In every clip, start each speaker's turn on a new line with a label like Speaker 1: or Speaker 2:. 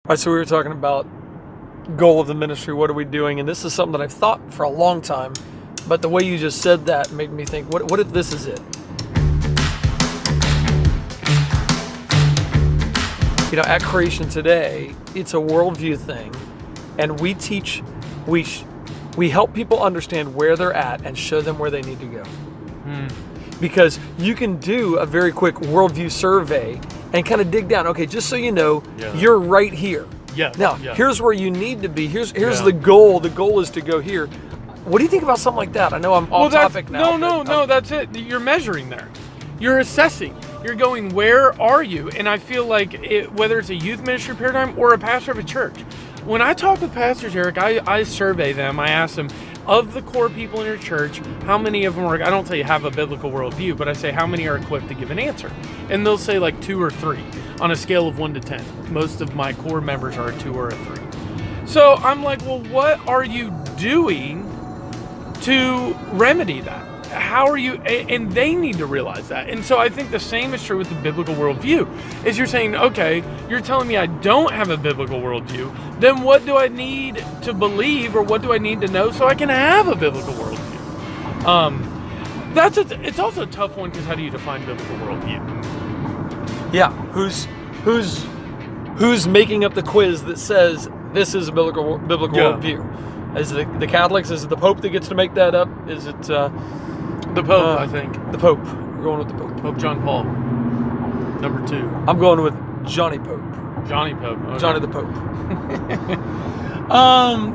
Speaker 1: All right, so we were talking about goal of the ministry, what are we doing? And this is something that I've thought for a long time, but the way you just said that made me think, what if this is it? You know, at Creation Today, it's a worldview thing, and we teach, we help people understand where they're at and show them where they need to go. Because you can do a very quick worldview survey and kind of dig down. Okay, just so you know, you're right here. Now, here's where you need to be. Here's the goal. The goal is to go here. What do you think about something like that? I know I'm off topic now.
Speaker 2: No, that's it. You're measuring there. You're assessing. You're going, where are you? And I feel like whether it's a youth ministry paradigm or a pastor of a church, when I talk with pastors, Eric, I survey them. I ask them, of the core people in your church, how many of them are, I don't say have a biblical worldview, but I say how many are equipped to give an answer. And they'll say like 2 or 3 on a scale of 1 to 10. Most of my core members are a 2 or a 3. So I'm like, well, what are you doing to remedy that? How are you, and they need to realize that. And so I think the same is true with the biblical worldview, is you're saying, okay, you're telling me I don't have a biblical worldview, then what do I need to believe, or what do I need to know so I can have a biblical worldview? It's also a tough one, because how do you define biblical worldview?
Speaker 1: Yeah, who's making up the quiz that says this is a biblical worldview? Is it the Catholics? Is it the Pope that gets to make that up? Is it
Speaker 2: the Pope? I think
Speaker 1: the Pope. We're going with the Pope.
Speaker 2: Pope John Paul, number 2.
Speaker 1: I'm going with Johnny Pope.
Speaker 2: Johnny Pope. Okay.
Speaker 1: Johnny the Pope.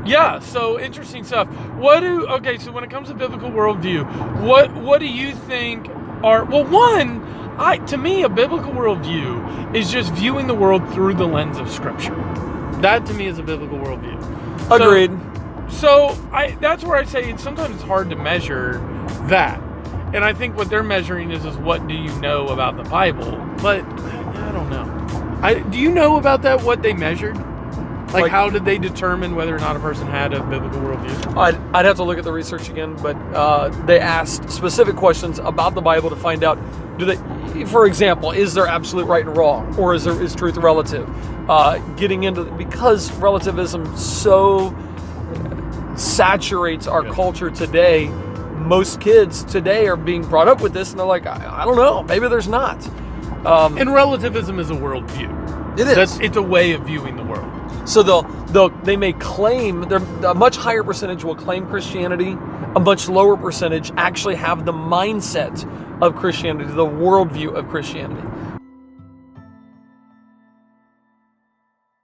Speaker 2: Yeah. So interesting stuff. So when it comes to biblical worldview, what do you think are? Well, to me, a biblical worldview is just viewing the world through the lens of Scripture. That to me is a biblical worldview.
Speaker 1: Agreed.
Speaker 2: So that's where I say sometimes it's hard to measure that. And I think what they're measuring is what do you know about the Bible? But I don't know. Do you know about that, what they measured? Like how did they determine whether or not a person had a biblical worldview?
Speaker 1: I'd have to look at the research again, but they asked specific questions about the Bible to find out, for example, is there absolute right and wrong? Or is truth relative? Because relativism so saturates our culture today, most kids today are being brought up with this, and they're like, I don't know, maybe there's not.
Speaker 2: And relativism is a worldview.
Speaker 1: It is.
Speaker 2: It's a way of viewing the world.
Speaker 1: So they may claim, a much higher percentage will claim Christianity, a much lower percentage actually have the mindset of Christianity, the worldview of Christianity.